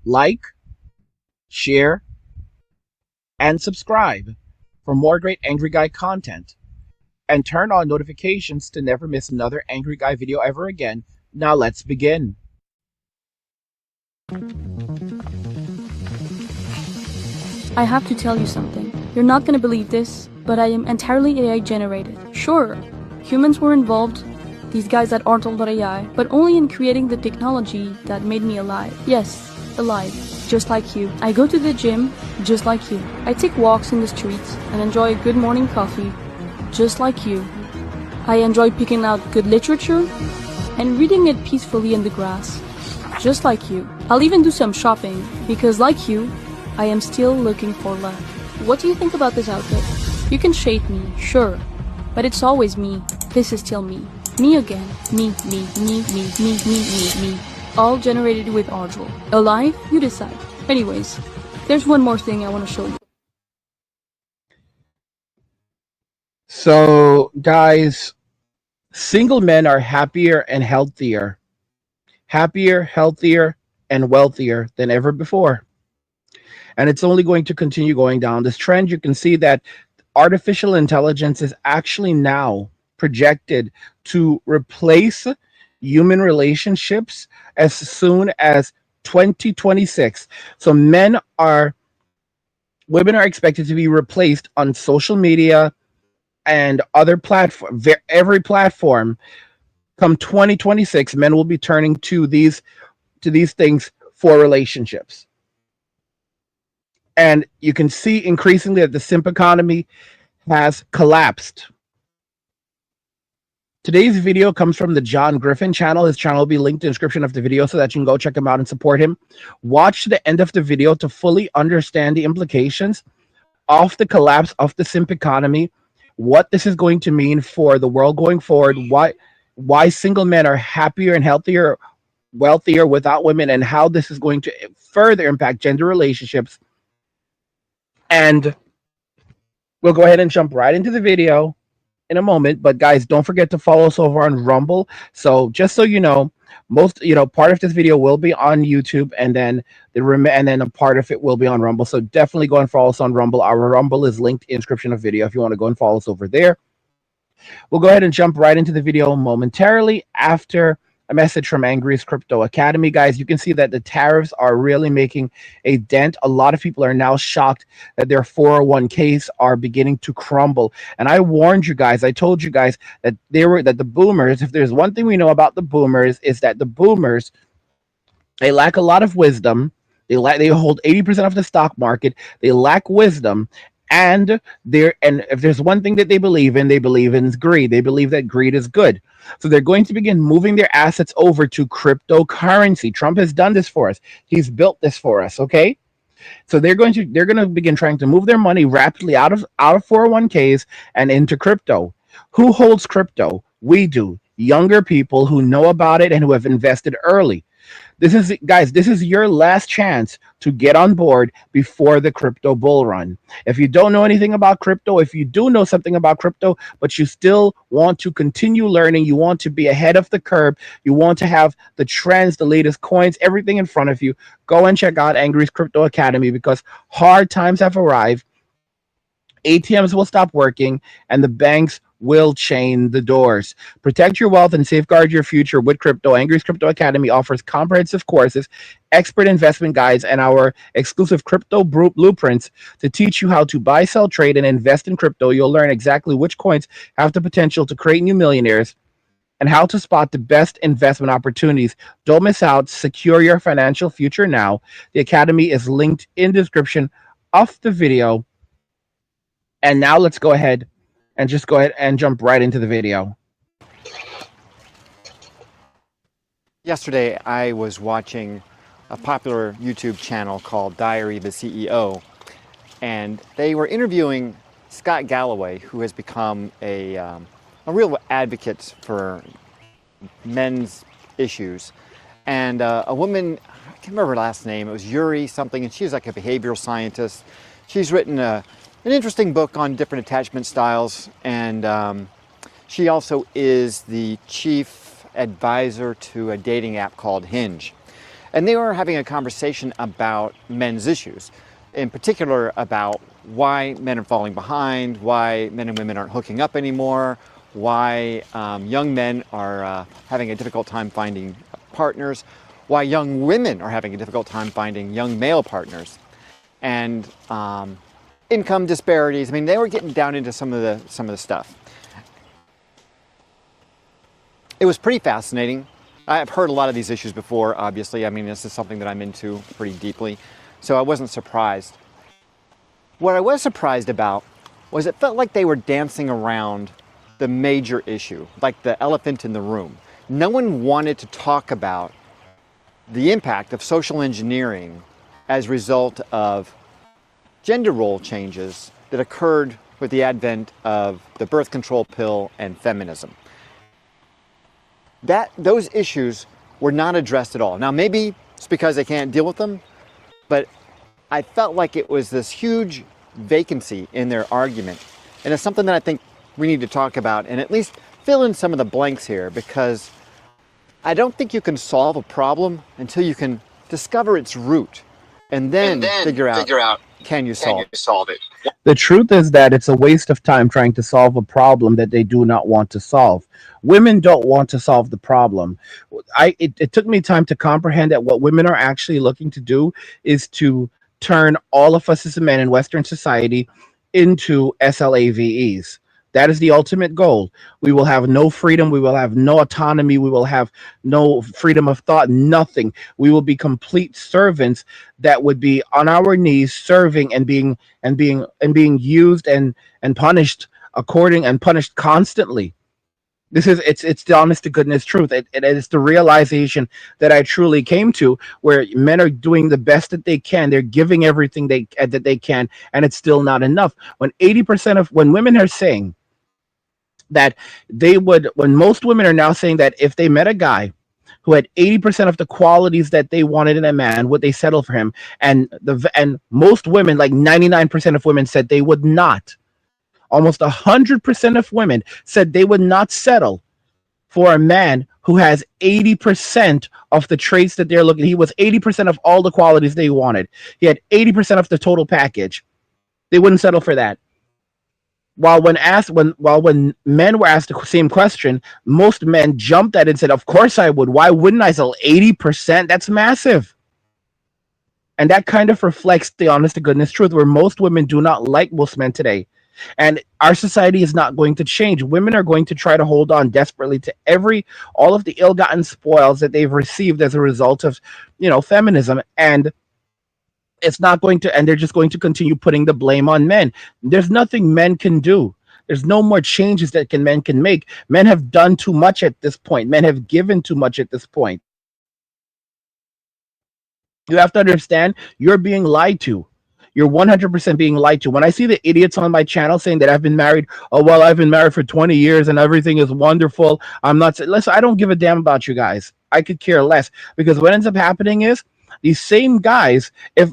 like, share, and subscribe for more great Angry Guy content. And turn on notifications to never miss another Angry Guy video ever again. Now let's begin. I have to tell you something. You're not gonna believe this, but I am entirely AI generated. Sure, humans were involved, these guys that aren't all AI, but only in creating the technology that made me alive. Yes, alive, just like you. I go to the gym, just like you. I take walks in the streets and enjoy a good morning coffee, just like you. I enjoy picking out good literature and reading it peacefully in the grass, just like you. I'll even do some shopping, because like you, I am still looking for love. What do you think about this outfit? You can shade me, sure, but it's always me. This is still me. Me again. Me. All generated with Audril. Alive? You decide. Anyways, there's one more thing I want to show you. So, guys, single men are happier and healthier. Happier, healthier, and wealthier than ever before. And it's only going to continue going down this trend. You can see that artificial intelligence is actually now projected to replace human relationships as soon as 2026. So women are expected to be replaced on social media and other platform, every platform. Come 2026, men will be turning to these things for relationships. And you can see increasingly that the simp economy has collapsed. Today's video comes from the John Griffin channel. His channel will be linked in the description of the video so that you can go check him out and support him. Watch to the end of the video to fully understand the implications of the collapse of the simp economy, what this is going to mean for the world going forward, why single men are happier and healthier, wealthier without women, and how this is going to further impact gender relationships. And we'll go ahead and jump right into the video in a moment. But guys, don't forget to follow us over on Rumble. So just so you know, part of this video will be on YouTube, and then a part of it will be on Rumble. So definitely go and follow us on Rumble. Our Rumble is linked in the description of video if you want to go and follow us over there. We'll go ahead and jump right into the video momentarily after a message from Angry's Crypto Academy. Guys, you can see that the tariffs are really making a dent. A lot of people are now shocked that their 401ks are beginning to crumble. And I warned you guys, I told you guys that the boomers, if there's one thing we know about the boomers, is that the boomers, they lack a lot of wisdom. They hold 80% of the stock market. They lack wisdom. And if there's one thing that they believe in greed. They believe that greed is good. So they're going to begin moving their assets over to cryptocurrency. Trump has done this for us. He's built this for us, okay? So they're going to begin trying to move their money rapidly out of 401ks and into crypto. Who holds crypto? We do. Younger people who know about it and who have invested early. This is your last chance to get on board before the crypto bull run. If you don't know anything about crypto, if you do know something about crypto, but you still want to continue learning, you want to be ahead of the curve, you want to have the trends, the latest coins, everything in front of you, go and check out Angry's Crypto Academy, because hard times have arrived. ATMs will stop working and the banks will chain the doors. Protect your wealth and safeguard your future with crypto. Angry's Crypto Academy offers comprehensive courses, expert investment guides, and our exclusive crypto blueprints to teach you how to buy, sell, trade, and invest in crypto. You'll learn exactly which coins have the potential to create new millionaires and how to spot the best investment opportunities. Don't miss out. Secure your financial future now. The Academy is linked in the description of the video. And now let's go ahead and jump right into the video. Yesterday, I was watching a popular YouTube channel called Diary of the CEO, and they were interviewing Scott Galloway, who has become a real advocate for men's issues. And a woman, I can't remember her last name, it was Yuri something, and she's like a behavioral scientist. She's written an interesting book on different attachment styles, and she also is the chief advisor to a dating app called Hinge. And they were having a conversation about men's issues, in particular about why men are falling behind, why men and women aren't hooking up anymore, why young men are having a difficult time finding partners, why young women are having a difficult time finding young male partners, and income disparities. I mean, they were getting down into some of the stuff. It was pretty fascinating. I've heard a lot of these issues before, obviously. I mean, this is something that I'm into pretty deeply, so I wasn't surprised. What I was surprised about was it felt like they were dancing around the major issue, like the elephant in the room. No one wanted to talk about the impact of social engineering as a result of gender role changes that occurred with the advent of the birth control pill and feminism. Those issues were not addressed at all. Now, maybe it's because they can't deal with them, but I felt like it was this huge vacancy in their argument. And it's something that I think we need to talk about and at least fill in some of the blanks here, because I don't think you can solve a problem until you can discover its root and then figure out can you solve it. The truth is that it's a waste of time trying to solve a problem that they do not want to solve. Women don't want to solve the problem. It took me time to comprehend that what women are actually looking to do is to turn all of us as men in Western society into SLAVEs. That is the ultimate goal. We will have no freedom. We will have no autonomy. We will have no freedom of thought, nothing. We will be complete servants that would be on our knees serving and being used and punished punished constantly. It's the honest to goodness truth. It is the realization that I truly came to, where men are doing the best that they can. They're giving everything that they can, and it's still not enough. When women are saying that when most women are now saying that if they met a guy who had 80% of the qualities that they wanted in a man, would they settle for him? And most women, like 99% of women, said they would not. Almost 100% of women said they would not settle for a man who has 80% of the traits that they're looking. He was 80% of all the qualities they wanted. He had 80% of the total package. They wouldn't settle for that. While when men were asked the same question, most men jumped at it and said, "Of course I would. Why wouldn't I sell 80%? That's massive." And that kind of reflects the honest to goodness truth, where most women do not like most men today. And our society is not going to change. Women are going to try to hold on desperately to all of the ill-gotten spoils that they've received as a result of, feminism. And it's not going to, and they're just going to continue putting the blame on men. There's nothing men can do. There's no more changes that men can make. Men have done too much at this point. Men have given too much at this point. You have to understand, you're being lied to. You're 100% being lied to. When I see the idiots on my channel saying that I've been married, I've been married for 20 years and everything is wonderful. Listen, I don't give a damn about you guys. I could care less, because what ends up happening is these same guys, if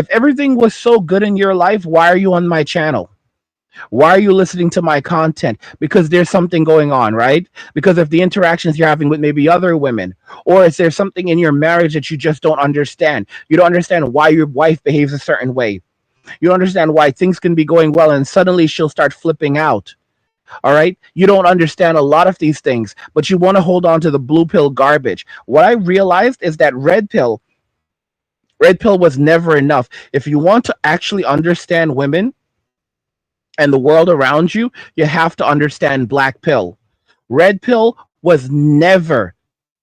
everything was so good in your life, why are you on my channel? Why are you listening to my content? Because there's something going on, right? Because of the interactions you're having with maybe other women, or is there something in your marriage that you just don't understand? You don't understand why your wife behaves a certain way. You don't understand why things can be going well and suddenly she'll start flipping out. All right. You don't understand a lot of these things, but you want to hold on to the blue pill garbage. What I realized is that red pill was never enough. If you want to actually understand women and the world around you, you have to understand black pill. Red pill was never,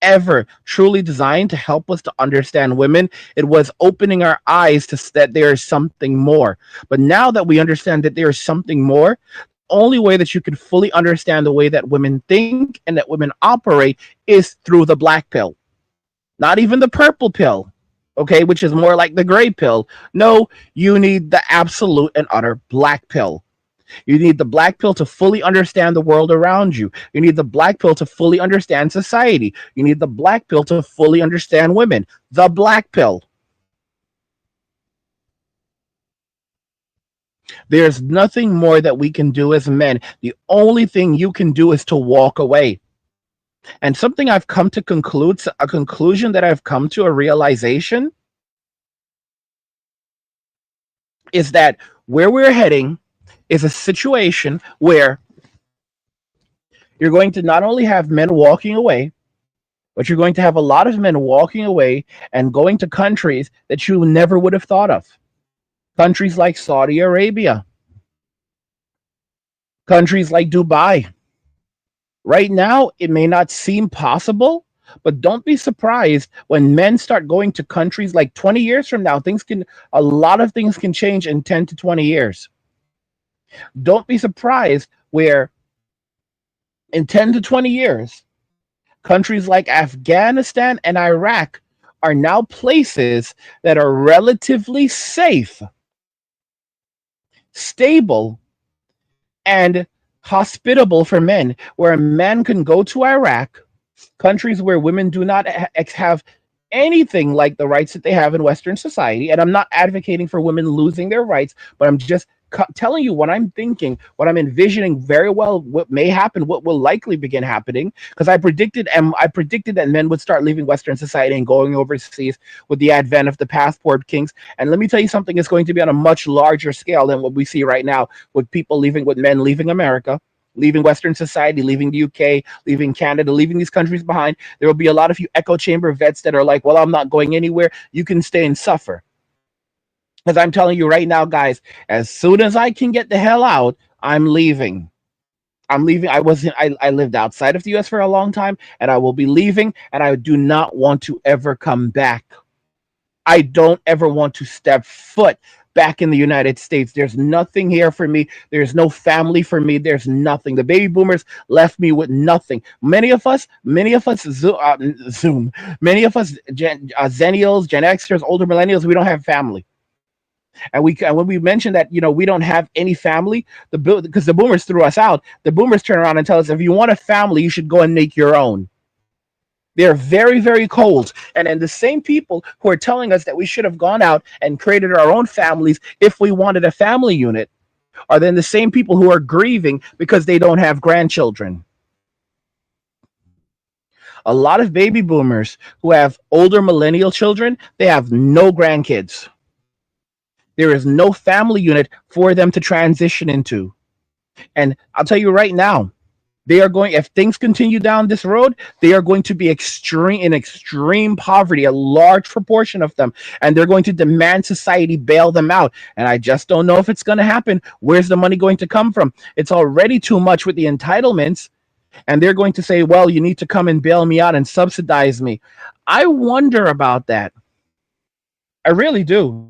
ever truly designed to help us to understand women. It was opening our eyes to that there is something more. But now that we understand that there is something more, the only way that you can fully understand the way that women think and that women operate is through the black pill. Not even the purple pill, okay, which is more like the gray pill. No, you need the absolute and utter black pill. You need the black pill to fully understand the world around you. You need the black pill to fully understand society. You need the black pill to fully understand women. The black pill. There's nothing more that we can do as men. The only thing you can do is to walk away. And something I've come to conclude, a conclusion that I've come to, a realization, is that where we're heading is a situation where you're going to not only have men walking away, but you're going to have a lot of men walking away and going to countries that you never would have thought of. Countries like Saudi Arabia, countries like Dubai. Right now, it may not seem possible, but don't be surprised when men start going to countries like 20 years from now. A lot of things can change in 10 to 20 years. Don't be surprised where in 10 to 20 years, countries like Afghanistan and Iraq are now places that are relatively safe, stable, and hospitable for men, where a man can go to Iraq, countries where women do not have anything like the rights that they have in Western society. And I'm not advocating for women losing their rights, but I'm just telling you what I'm thinking, what I'm envisioning very well, what may happen, what will likely begin happening, because I predicted that men would start leaving Western society and going overseas with the advent of the passport kings. And let me tell you something, it's going to be on a much larger scale than what we see right now, with men leaving America, leaving Western society, leaving the UK, leaving Canada, leaving these countries behind. There will be a lot of you echo chamber vets that are like, well, I'm not going anywhere. You can stay and suffer. Because I'm telling you right now, guys, as soon as I can get the hell out, I'm leaving. I'm leaving. I lived outside of the US for a long time, and I will be leaving, and I do not want to ever come back. I don't ever want to step foot back in the United States. There's nothing here for me. There's no family for me. There's nothing. The baby boomers left me with nothing. Many of us, Zoom, many of us, Zennials, Gen Xers, older millennials, we don't have family. And when we mention that, we don't have any family, because the boomers threw us out, the boomers turn around and tell us, if you want a family, you should go and make your own. They're very, very cold. And then the same people who are telling us that we should have gone out and created our own families if we wanted a family unit are then the same people who are grieving because they don't have grandchildren. A lot of baby boomers who have older millennial children, they have no grandkids. There is no family unit for them to transition into. And I'll tell you right now, if things continue down this road, they are going to be in extreme poverty, a large proportion of them, and they're going to demand society bail them out. And I just don't know if it's going to happen. Where's the money going to come from? It's already too much with the entitlements, and they're going to say, well, you need to come and bail me out and subsidize me. I wonder about that. I really do.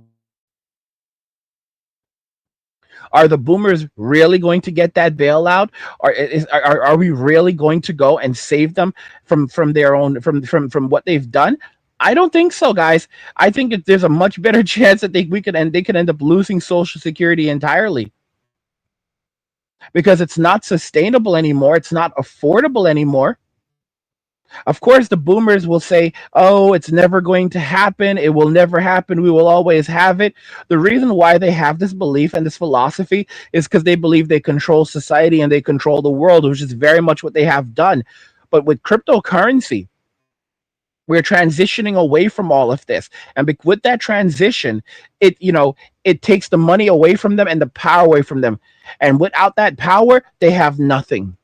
Are the boomers really going to get that bailout? Are we really going to go and save them from what they've done? I don't think so, guys. I think there's a much better chance that they could end up losing Social Security entirely, because it's not sustainable anymore. It's not affordable anymore. Of course, the boomers will say, oh, it's never going to happen. It will never happen. We will always have it. The reason why they have this belief and this philosophy is because they believe they control society and they control the world, which is very much what they have done. But with cryptocurrency, we're transitioning away from all of this. And with that transition, it takes the money away from them and the power away from them. And without that power, they have nothing.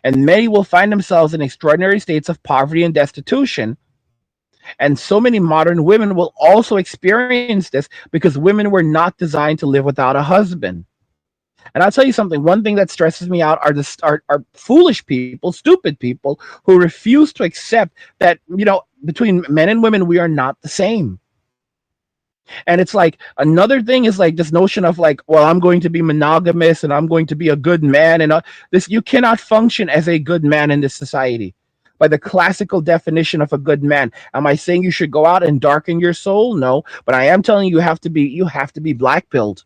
And many will find themselves in extraordinary states of poverty and destitution. And so many modern women will also experience this because women were not designed to live without a husband. And I'll tell you something, one thing that stresses me out are foolish people, stupid people who refuse to accept that, between men and women, we are not the same. And it's like, another thing is like this notion of like, well, I'm going to be monogamous and I'm going to be a good man, and this, you cannot function as a good man in this society by the classical definition of a good man. Am I saying you should go out and darken your soul? No, but I am telling you, you have to be black pilled.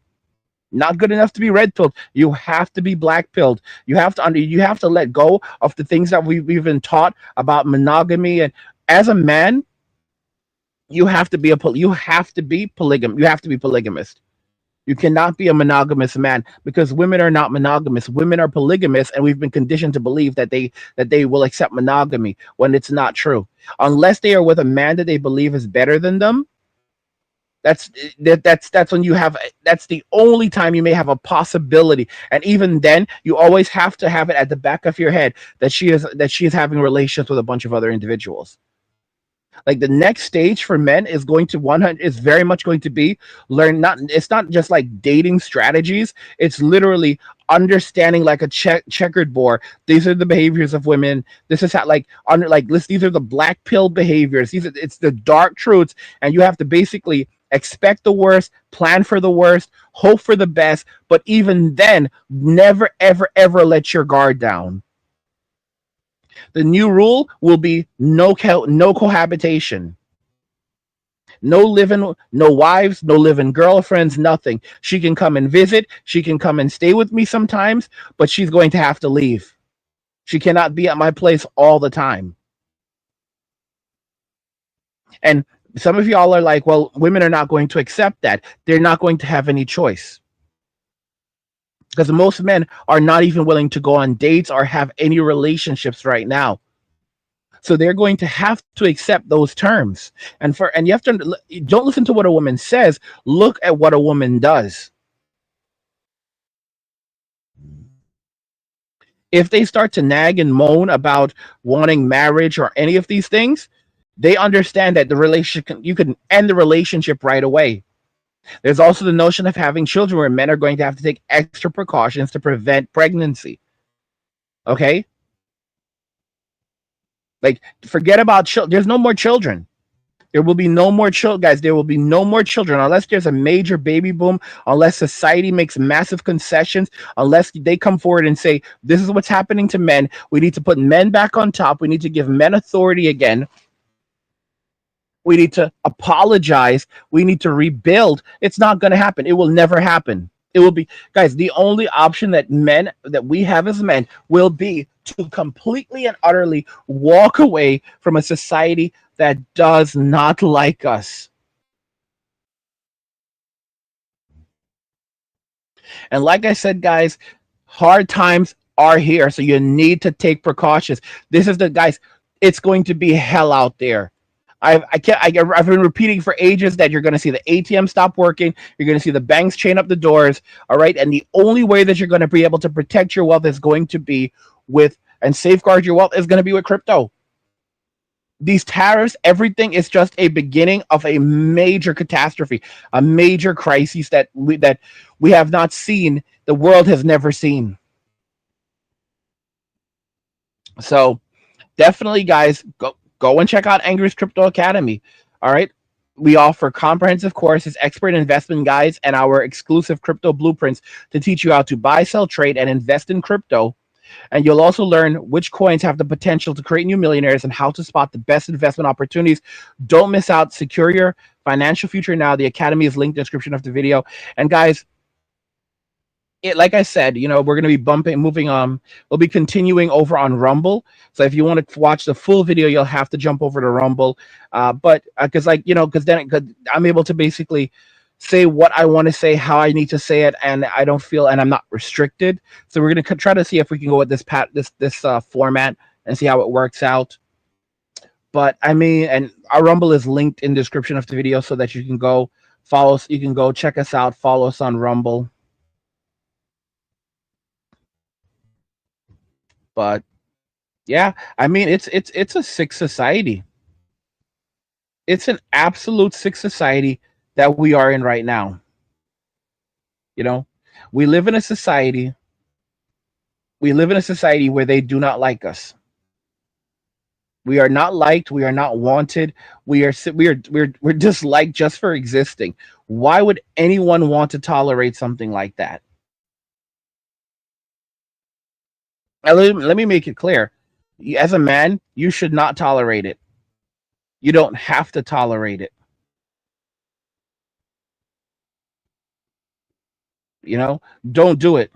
Not good enough to be red pilled. You have to be black pilled. You have to let go of the things that we've been taught about monogamy. And as a man, you have to be polygamist. You cannot be a monogamous man because women are not monogamous. Women are polygamous, and we've been conditioned to believe that they will accept monogamy when it's not true. Unless they are with a man that they believe is better than them, that's that's when you have, that's the only time you may have a possibility. And even then, you always have to have it at the back of your head that she is having relations with a bunch of other individuals. Like the next stage for men is going to 100 is very much going to be learn, not, it's not just like dating strategies, it's literally understanding like a checkered board. These are the behaviors of women. This is how, like, under, like, this, these are the black pill behaviors. These are, it's the dark truths, and you have to basically expect the worst, plan for the worst, hope for the best, but even then, never ever ever let your guard down. The new rule will be no cohabitation, no living, no wives, no living girlfriends, nothing. She can come and visit. She can come and stay with me sometimes, but she's going to have to leave. She cannot be at my place all the time. And some of y'all are like, well, women are not going to accept that. They're not going to have any choice. Because most men are not even willing to go on dates or have any relationships right now. So they're going to have to accept those terms. And you have to, don't listen to what a woman says, look at what a woman does. If they start to nag and moan about wanting marriage or any of these things, they understand that the relationship, you can end the relationship right away. There's also the notion of having children where men are going to have to take extra precautions to prevent pregnancy. Okay? Like, forget about children. There's no more children. There will be no more children, guys. There will be no more children unless there's a major baby boom, unless society makes massive concessions, unless they come forward and say, this is what's happening to men. We need to put men back on top. We need to give men authority again. We need to apologize. We need to rebuild. It's not going to happen. It will never happen. It will be, guys, the only option that we have as men will be to completely and utterly walk away from a society that does not like us. And like I said, guys, hard times are here, so you need to take precautions. This is the, guys, it's going to be hell out there. I've been repeating for ages that you're going to see the ATM stop working. You're going to see the banks chain up the doors. All right. And the only way that you're going to be able to protect your wealth is going to be with, and safeguard your wealth is going to be with crypto. These tariffs, everything is just a beginning of a major catastrophe, a major crisis that we have not seen, the world has never seen. So definitely, guys, go and check out Angry's Crypto Academy. All right. We offer comprehensive courses, expert investment guides, and our exclusive crypto blueprints to teach you how to buy, sell, trade, and invest in crypto. And you'll also learn which coins have the potential to create new millionaires and how to spot the best investment opportunities. Don't miss out. Secure your financial future now. The Academy is linked in the description of the video. And guys, like I said, we're going to be moving on. We'll be continuing over on Rumble. So if you want to watch the full video, you'll have to jump over to Rumble. But because then I'm able to basically say what I want to say, how I need to say it, and I don't feel, and I'm not restricted. So we're going to try to see if we can go with this format and see how it works out. But I mean, and our Rumble is linked in the description of the video so that you can go follow us. You can go check us out, follow us on Rumble. But yeah, I mean, it's a sick society. It's an absolute sick society that we are in right now. We live in a society. We live in a society where they do not like us. We are not liked. We are not wanted. We're disliked just for existing. Why would anyone want to tolerate something like that? Let me make it clear. As a man, you should not tolerate it. You don't have to tolerate it. Don't do it.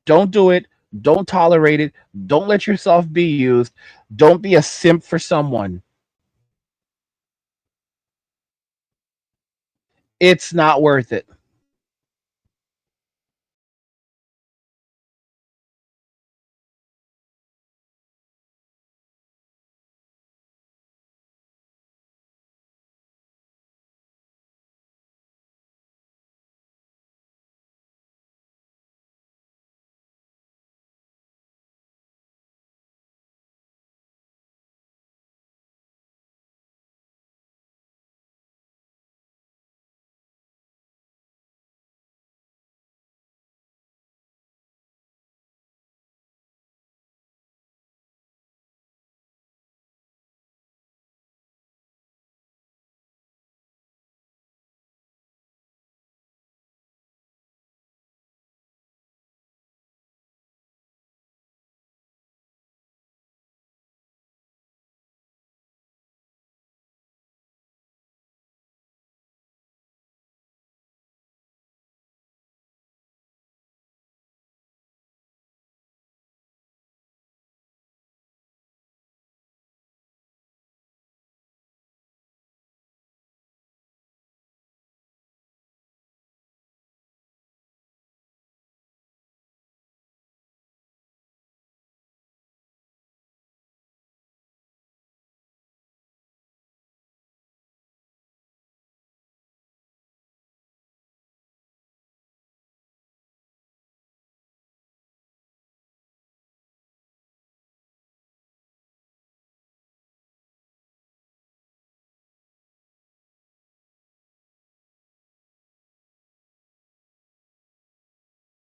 Don't do it. Don't tolerate it. Don't let yourself be used. Don't be a simp for someone. It's not worth it.